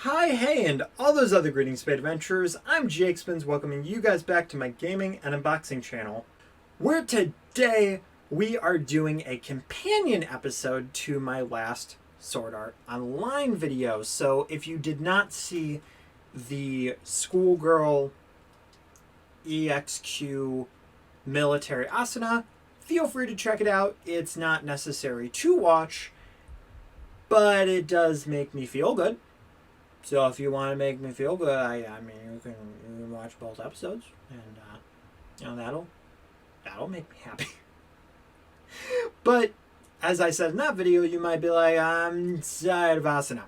Hi, hey, and all those other greetings, Spade Adventurers. I'm Jake Spins, welcoming you guys back to my gaming and unboxing channel, where today we are doing a companion episode to my last Sword Art Online video. So if you did not see the Schoolgirl EXQ Military Asana, feel free to check it out. It's not necessary to watch, but it does make me feel good. So if you want to make me feel good, I mean, you can watch both episodes, and that'll make me happy. But as I said in that video, you might be like, I'm tired of Asuna.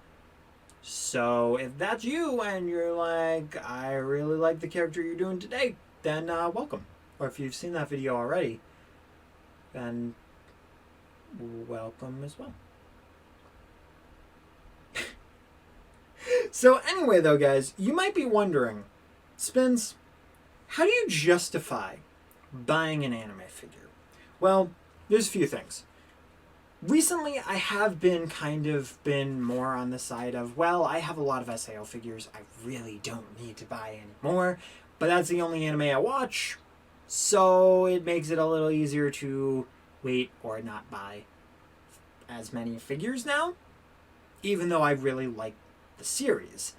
So if that's you and you're like, I really like the character you're doing today, then welcome. Or if you've seen that video already, then welcome as well. So anyway, though, guys, you might be wondering, Spins, how do you justify buying an anime figure? Well, there's a few things. Recently, I have been more on the side of, well, I have a lot of SAO figures. I really don't need to buy any more, but that's the only anime I watch, so it makes it a little easier to wait or not buy as many figures now, even though I really like the series.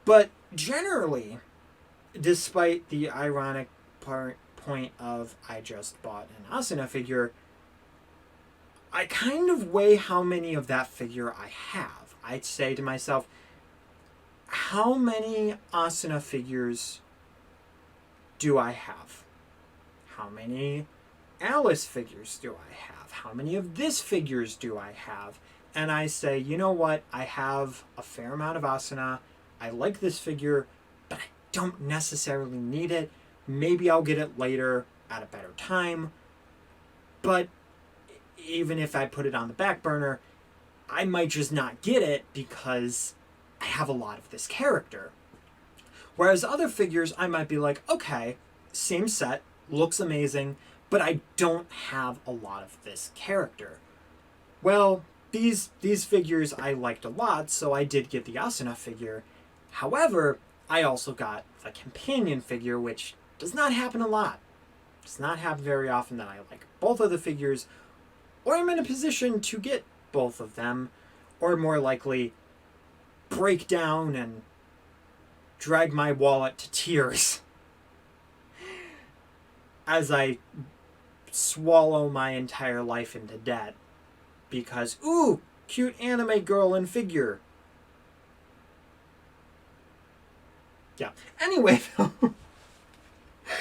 But generally, despite the ironic point of I just bought an Asuna figure, I kind of weigh how many of that figure I have. I'd say to myself, how many Asuna figures do I have? How many Alice figures do I have? How many of this figures do I have? And I say, you know what, I have a fair amount of Asuna. I like this figure, but I don't necessarily need it. Maybe I'll get it later at a better time. But even if I put it on the back burner, I might just not get it because I have a lot of this character. Whereas other figures, I might be like, okay, same set, looks amazing, but I don't have a lot of this character. Well, these figures I liked a lot, so I did get the Asuna figure. However, I also got a companion figure, which does not happen a lot. It does not happen very often that I like both of the figures, or I'm in a position to get both of them, or more likely, break down and drag my wallet to tears as I swallow my entire life into debt. Because, ooh, cute anime girl in figure. Yeah. Anyway, though,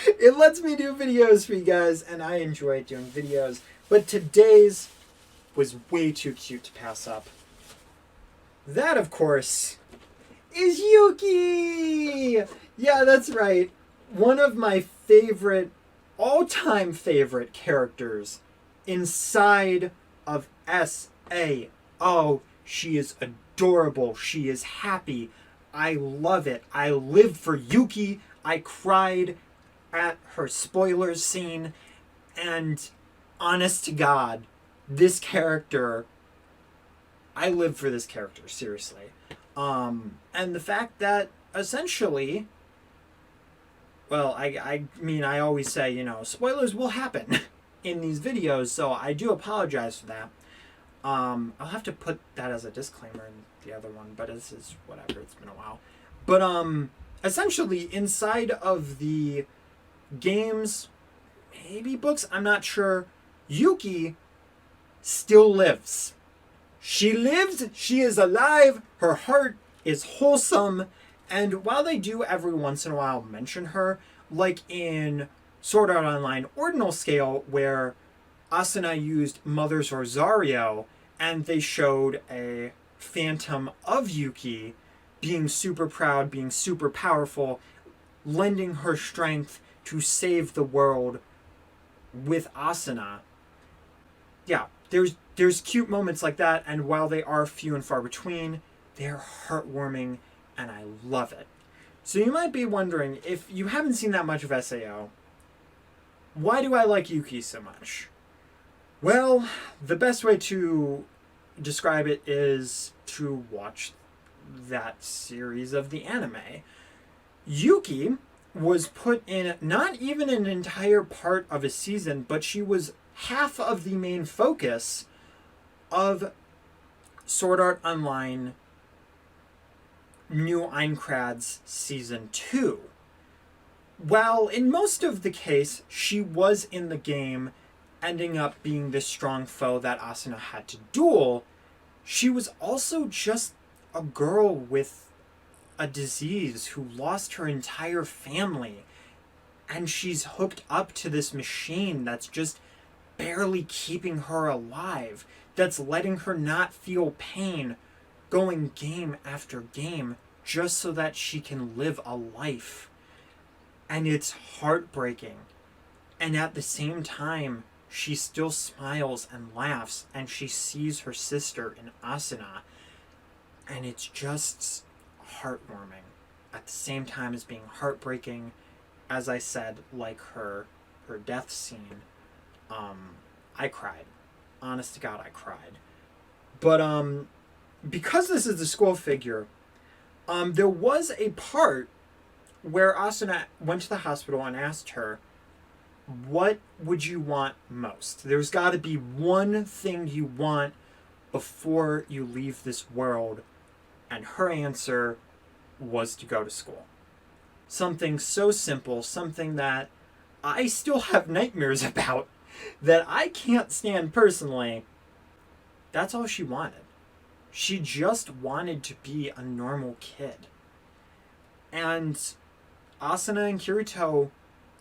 it lets me do videos for you guys, and I enjoy doing videos. But today's was way too cute to pass up. That, of course, is Yuki! Yeah, that's right. One of my favorite, all-time favorite characters inside of SAO. She is adorable. She is happy. I love it. I live for Yuki. I cried at her spoilers scene. And honest to God, this character, I live for this character, seriously. And the fact that essentially, well, I mean, I always say, you know, spoilers will happen in these videos, so I do apologize for that. I'll have to put that as a disclaimer in the other one, but this is whatever, it's been a while. But essentially inside of the games, maybe books, I'm not sure, Yuki still lives. She lives, she is alive, her heart is wholesome, and while they do every once in a while mention her, like in Sword Art Online Ordinal Scale, where Asuna used Mother's Rosario, and they showed a phantom of Yuki being super proud, being super powerful, lending her strength to save the world with Asuna. Yeah, there's cute moments like that, and while they are few and far between, they're heartwarming, and I love it. So you might be wondering, if you haven't seen that much of SAO, why do I like Yuki so much? Well, the best way to describe it is to watch that series of the anime. Yuki was put in not even an entire part of a season, but she was half of the main focus of Sword Art Online New Eincrad's Season 2. While in most of the case, she was in the game, ending up being this strong foe that Asuna had to duel, she was also just a girl with a disease who lost her entire family, and she's hooked up to this machine that's just barely keeping her alive, that's letting her not feel pain, going game after game just so that she can live a life. And it's heartbreaking. And at the same time, she still smiles and laughs, and she sees her sister in Asuna, and it's just heartwarming at the same time as being heartbreaking. As I said, like her death scene, I cried. Honest to God, I cried. But because this is the school figure, there was a part where Asuna went to the hospital and asked her, what would you want most? There's got to be one thing you want before you leave this world. And her answer was to go to school. Something so simple, something that I still have nightmares about, that I can't stand personally. That's all she wanted. She just wanted to be a normal kid. And Asuna and Kirito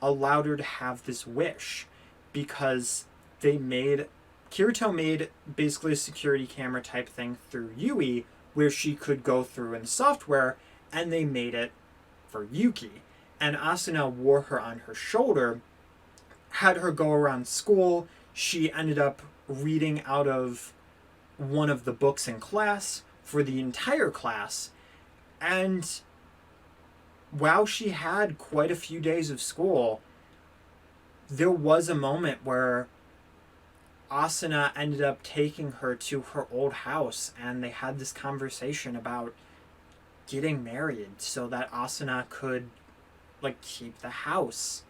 allowed her to have this wish because Kirito made basically a security camera type thing through Yui where she could go through in the software, and they made it for Yuki. And Asuna wore her on her shoulder, had her go around school. She ended up reading out of one of the books in class for the entire class. And while she had quite a few days of school, there was a moment where Asuna ended up taking her to her old house, and they had this conversation about getting married so that Asuna could keep the house,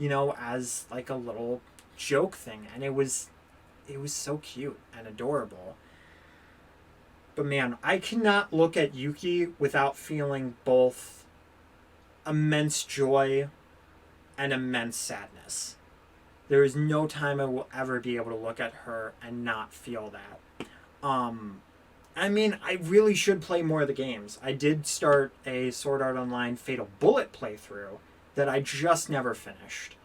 as a little joke thing. And it was so cute and adorable. But man, I cannot look at Yuki without feeling both immense joy and immense sadness. There is no time I will ever be able to look at her and not feel that. I really should play more of the games. I did start a Sword Art Online Fatal Bullet playthrough that I just never finished.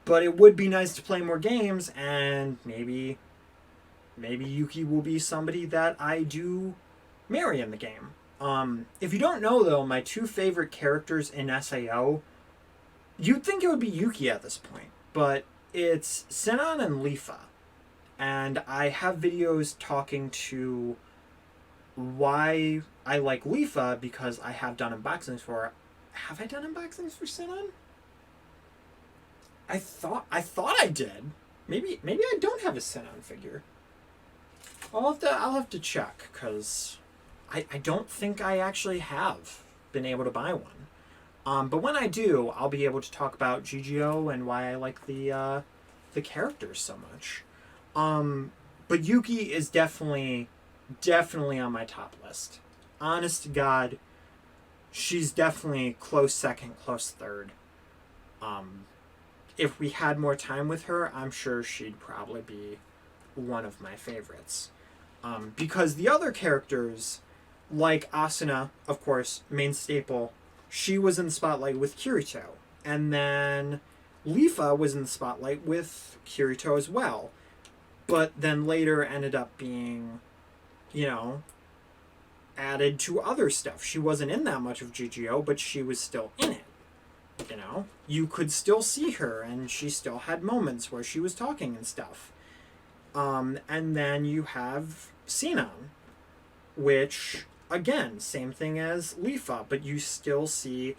But it would be nice to play more games, and maybe Yuki will be somebody that I do marry in the game. If you don't know, though, my two favorite characters in SAO, you'd think it would be Yuki at this point, but it's Sinon and Lifa. And I have videos talking to why I like Lifa because I have done unboxings for her. Have I done unboxings for Sinon? I thought I did. Maybe I don't have a Sinon figure. I'll have to check, because I don't think I actually have been able to buy one. But when I do, I'll be able to talk about GGO and why I like the characters so much. But Yuki is definitely on my top list. Honest to God, she's definitely close second, close third. If we had more time with her, I'm sure she'd probably be one of my favorites. Because the other characters, like Asuna, of course, main staple, she was in the spotlight with Kirito. And then Lifa was in the spotlight with Kirito as well. But then later ended up being, added to other stuff. She wasn't in that much of GGO, but she was still in it. You could still see her, and she still had moments where she was talking and stuff. And then you have Sinon, which, again, same thing as Lifa, but you still see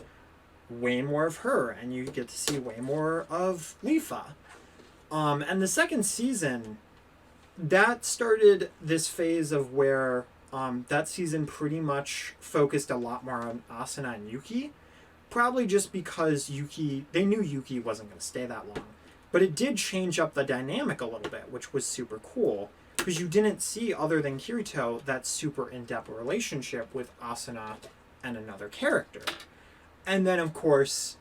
way more of her, and you get to see way more of Lifa. And the second season, that started this phase of where That season pretty much focused a lot more on Asuna and Yuki. Probably just because they knew Yuki wasn't going to stay that long. But it did change up the dynamic a little bit, which was super cool. Because you didn't see, other than Kirito, that super in-depth relationship with Asuna and another character. And then, of course,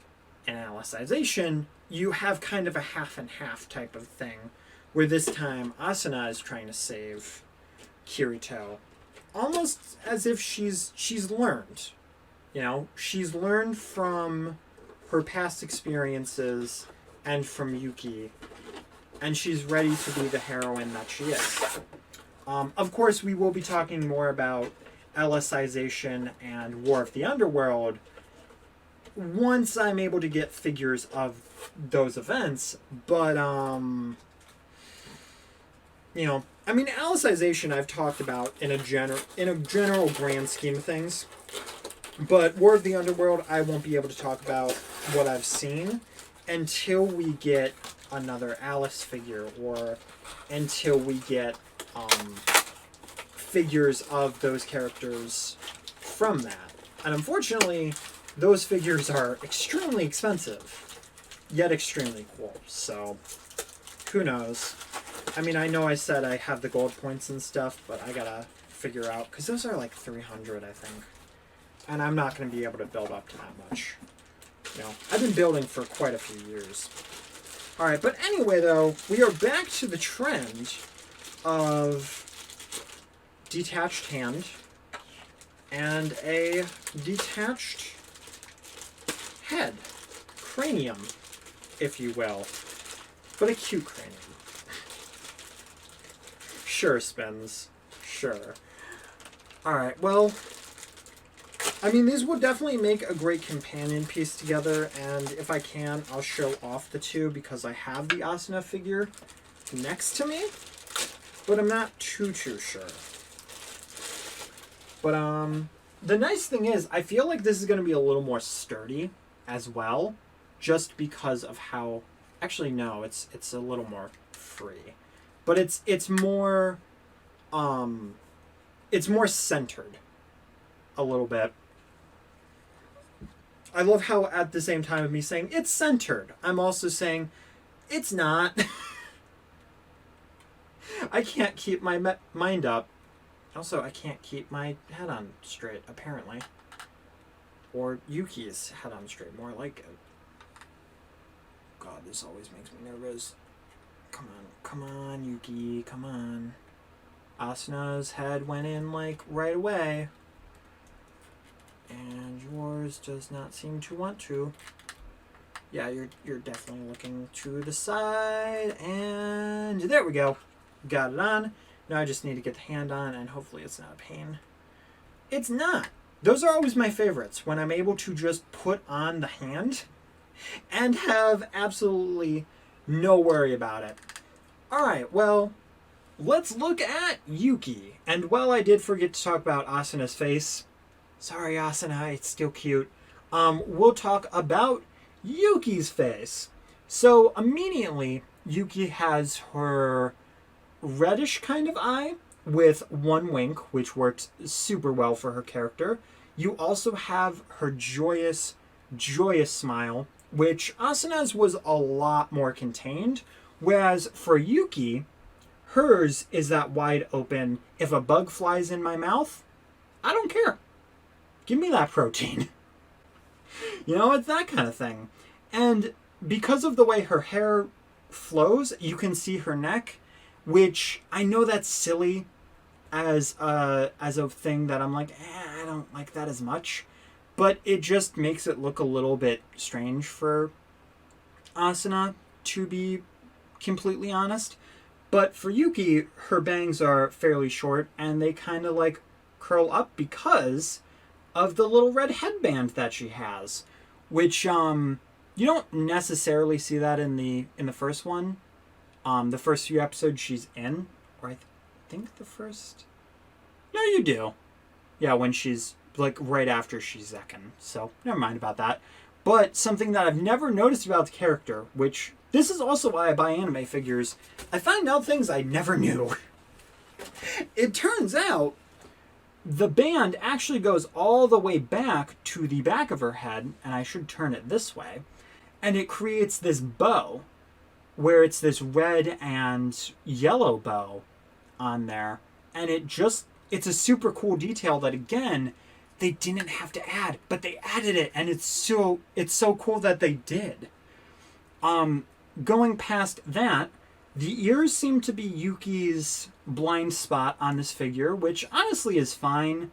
in Alicization, you have kind of a half and half type of thing, where this time Asuna is trying to save Kirito, almost as if she's learned. You know, she's learned from her past experiences and from Yuki, and she's ready to be the heroine that she is. Of course, we will be talking more about Alicization and War of the Underworld once I'm able to get figures of those events, but, you know, I mean, Alicization I've talked about in a general grand scheme of things, but War of the Underworld I won't be able to talk about what I've seen until we get another Alice figure, or until we get figures of those characters from that. And unfortunately, those figures are extremely expensive, yet extremely cool. So, who knows? I mean, I know I said I have the gold points and stuff, but I gotta figure out, because those are like 300, I think. And I'm not going to be able to build up to that much. You know, I've been building for quite a few years. Alright, but anyway, though, we are back to the trend of detached hand and a detached head. Cranium, if you will. But a cute cranium. Sure, Spins. Sure. Alright, well, I mean, these will definitely make a great companion piece together, and if I can, I'll show off the two because I have the Asuna figure next to me, but I'm not too sure. But, the nice thing is, I feel like this is going to be a little more sturdy as well, just because of how... Actually, no, it's a little more free. But it's more centered a little bit. I love how at the same time of me saying it's centered, I'm also saying it's not. I can't keep my mind up. Also, I can't keep my head on straight, apparently. Or Yuki's head on straight, more like it. God, this always makes me nervous. Come on, Yuki, come on. Asuna's head went in, like, right away. And yours does not seem to want to. Yeah, you're definitely looking to the side, and there we go. Got it on. Now I just need to get the hand on, and hopefully it's not a pain. It's not. Those are always my favorites, when I'm able to just put on the hand and have absolutely no worry about it. Alright, well, let's look at Yuki. And while I did forget to talk about Asuna's face, sorry Asuna, it's still cute, we'll talk about Yuki's face. So immediately, Yuki has her reddish kind of eye with one wink, which works super well for her character. You also have her joyous smile, which Asuna's was a lot more contained, whereas for Yuki, hers is that wide open, if a bug flies in my mouth, I don't care. Give me that protein. You know, it's that kind of thing. And because of the way her hair flows, you can see her neck, which I know that's silly as a thing that I'm like, I don't like that as much. But it just makes it look a little bit strange for Asuna, to be completely honest. But for Yuki, her bangs are fairly short, and they kind of like curl up because of the little red headband that she has, which you don't necessarily see that in the first one. The first few episodes she's in, or I think the first. No, you do. Yeah, when she's like right after she's Zekken. So never mind about that. But something that I've never noticed about the character, which this is also why I buy anime figures, I find out things I never knew. It turns out the band actually goes all the way back to the back of her head, and I should turn it this way, and it creates this bow where it's this red and yellow bow on there, and it's a super cool detail that, again, they didn't have to add, but they added it, and it's so cool that they did. Going past that, the ears seem to be Yuki's blind spot on this figure, which honestly is fine.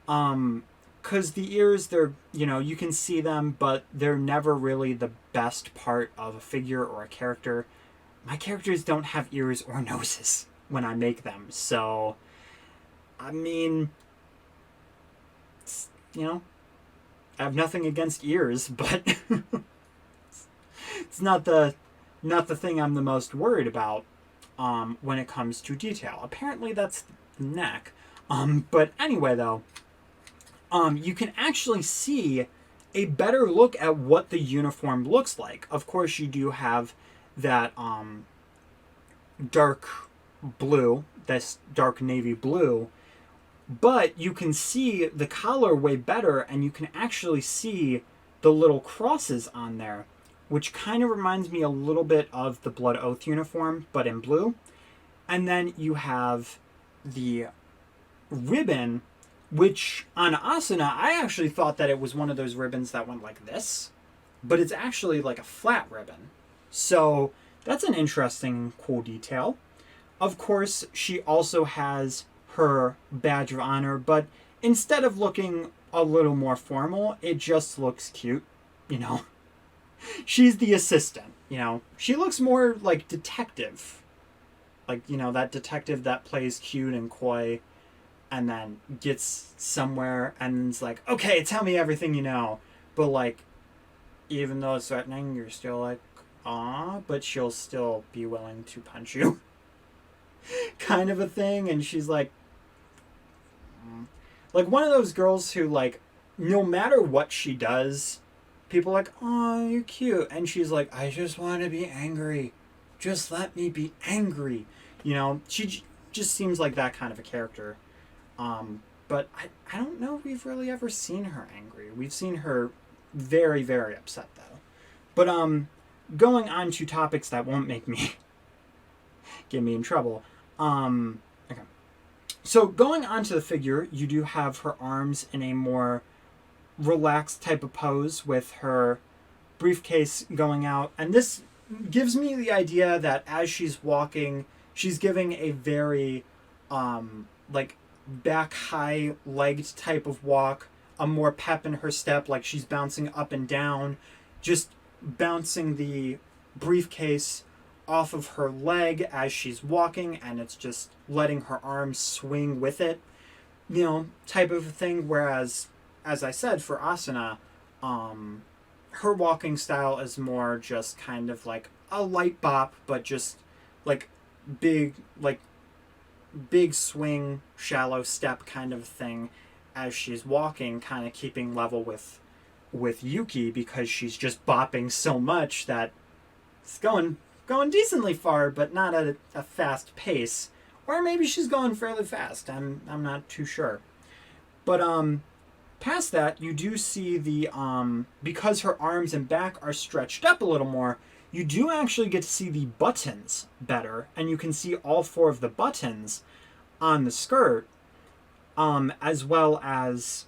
Because the ears, they're, you can see them, but they're never really the best part of a figure or a character. My characters don't have ears or noses when I make them, so, I mean, I have nothing against ears, but it's not the thing I'm the most worried about when it comes to detail. Apparently that's the neck. But anyway, though, you can actually see a better look at what the uniform looks like. Of course, you do have that dark blue, this dark navy blue, but you can see the collar way better, and you can actually see the little crosses on there, which kind of reminds me a little bit of the Blood Oath uniform, but in blue. And then you have the ribbon, which on Asuna, I actually thought that it was one of those ribbons that went like this, but it's actually like a flat ribbon. So that's an interesting, cool detail. Of course, she also has her badge of honor, but instead of looking a little more formal, it just looks cute, She's the assistant, She looks more like detective. Like, that detective that plays cute and coy and then gets somewhere and is like, okay, tell me everything you know. But, like, even though it's threatening, you're still like, aw, but she'll still be willing to punch you. Kind of a thing. And she's like one of those girls who, like, no matter what she does, people are like, oh, you're cute. And she's like, I just want to be angry. Just let me be angry. She just seems like that kind of a character. But I don't know if we've really ever seen her angry. We've seen her very, very upset, though. But going on to topics that won't make me get me in trouble. Okay. So going on to the figure, you do have her arms in a more relaxed type of pose with her briefcase going out, and this gives me the idea that as she's walking, she's giving a very like back high legged type of walk, a more pep in her step, like she's bouncing up and down, just bouncing the briefcase off of her leg as she's walking, and it's just letting her arms swing with it, type of a thing. Whereas, as I said, for Asuna, her walking style is more just kind of like a light bop, but just like big swing, shallow step kind of thing as she's walking, kind of keeping level with Yuki, because she's just bopping so much that it's going decently far, but not at a fast pace. Or maybe she's going fairly fast. I'm not too sure. But past that, you do see the because her arms and back are stretched up a little more, you do actually get to see the buttons better, and you can see all 4 of the buttons on the skirt, as well as,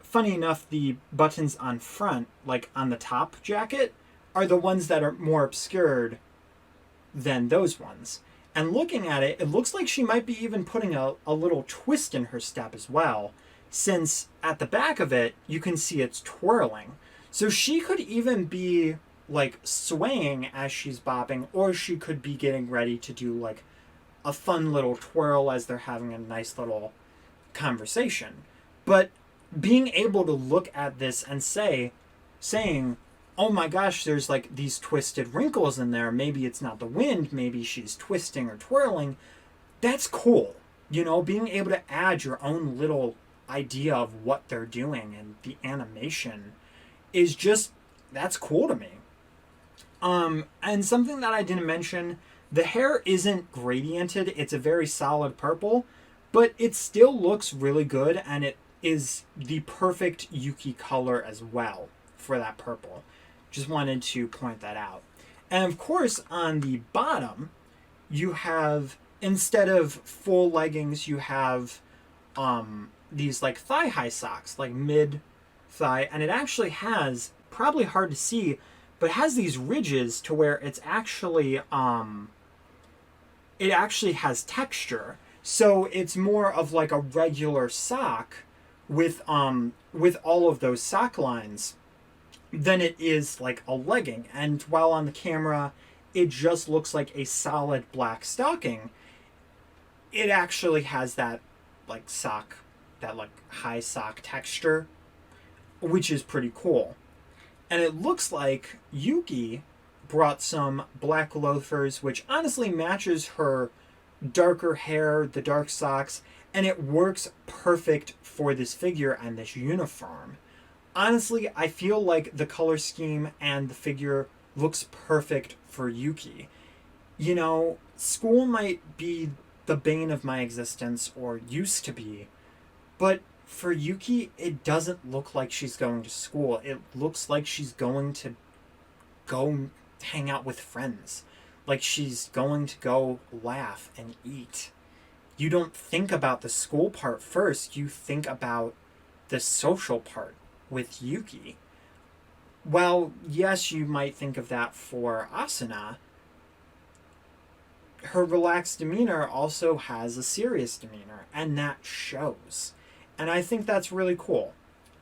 funny enough, the buttons on front, like on the top jacket, are the ones that are more obscured than those ones. And looking at it, it looks like she might be even putting a little twist in her step as well, since at the back of it, you can see it's twirling. So she could even be like swaying as she's bopping, or she could be getting ready to do like a fun little twirl as they're having a nice little conversation. But being able to look at this and saying, oh my gosh, there's like these twisted wrinkles in there. Maybe it's not the wind. Maybe she's twisting or twirling. That's cool. Being able to add your own little idea of what they're doing and the animation is just, that's cool to me. And something that I didn't mention, the hair isn't gradiented. It's a very solid purple, but it still looks really good, and it is the perfect Yuki color as well for that purple. Just wanted to point that out. And of course, on the bottom, you have, instead of full leggings, you have these like thigh-high socks, like mid-thigh, and it actually has, probably hard to see, but it has these ridges to where it actually has texture. So it's more of like a regular sock with all of those sock lines than it is like a legging. And while on the camera it just looks like a solid black stocking, it actually has that like sock, that like high sock texture, which is pretty cool. And it looks like Yuki brought some black loafers, which honestly matches her darker hair, the dark socks, and it works perfect for this figure and this uniform. Honestly, I feel like the color scheme and the figure looks perfect for Yuki. You know, school might be the bane of my existence, or used to be, but for Yuki, it doesn't look like she's going to school. It looks like she's going to go hang out with friends. Like she's going to go laugh and eat. You don't think about the school part first. You think about the social part with Yuki. Well, yes, you might think of that for Asuna. Her relaxed demeanor also has a serious demeanor, and that shows. And I think that's really cool.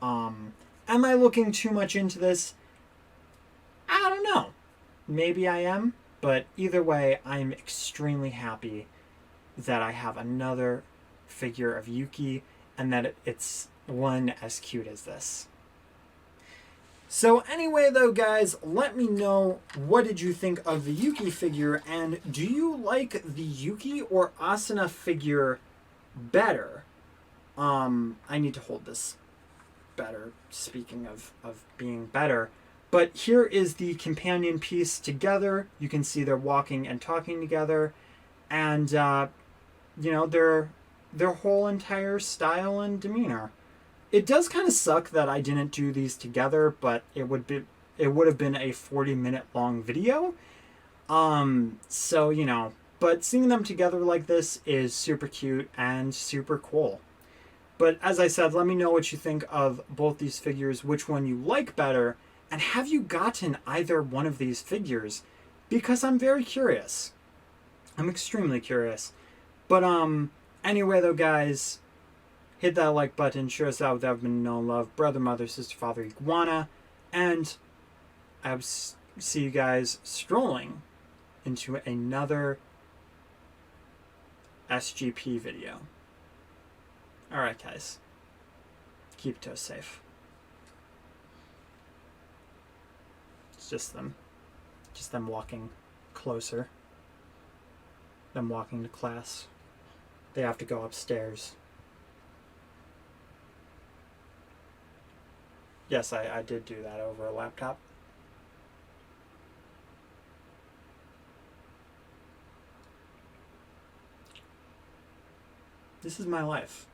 Am I looking too much into this? I don't know. Maybe I am, but either way, I'm extremely happy that I have another figure of Yuki, and that it's one as cute as this. So anyway though, guys, let me know, what did you think of the Yuki figure, and do you like the Yuki or Asuna figure better? I need to hold this better, speaking of being better. But here is the companion piece together. You can see they're walking and talking together, and you know, their whole entire style and demeanor. It does kind of suck that I didn't do these together, but it would have been a 40-minute long video. So, you know, but seeing them together like this is super cute and super cool. But as I said, let me know what you think of both these figures, which one you like better, and have you gotten either one of these figures? Because I'm very curious. I'm extremely curious. But anyway though, guys, hit that like button, share us out with everyone known love, brother, mother, sister, father, iguana, and I will see you guys strolling into another SGP video. Alright guys, keep it safe. It's just them walking closer, them walking to class. They have to go upstairs. Yes, I did do that over a laptop. This is my life.